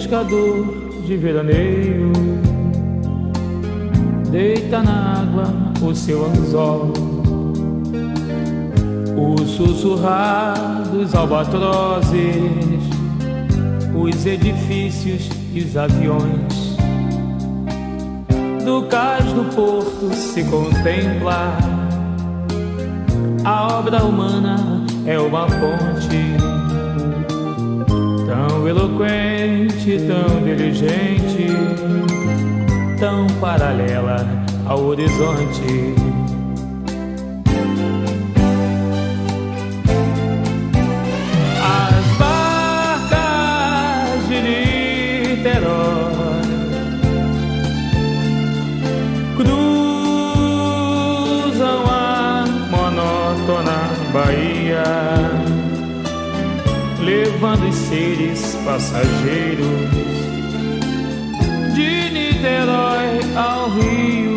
pescador de veraneio deita na água o seu anzol. O sussurrar dos albatrozes, os edifícios e os aviões. Do cais do porto se contempla, a obra humana é uma ponte, tão eloquente, tão diligente, tão paralela ao horizonte. As barcas de Niterói cruzam a monótona Bahia, levando os seres passageiros de Niterói ao Rio.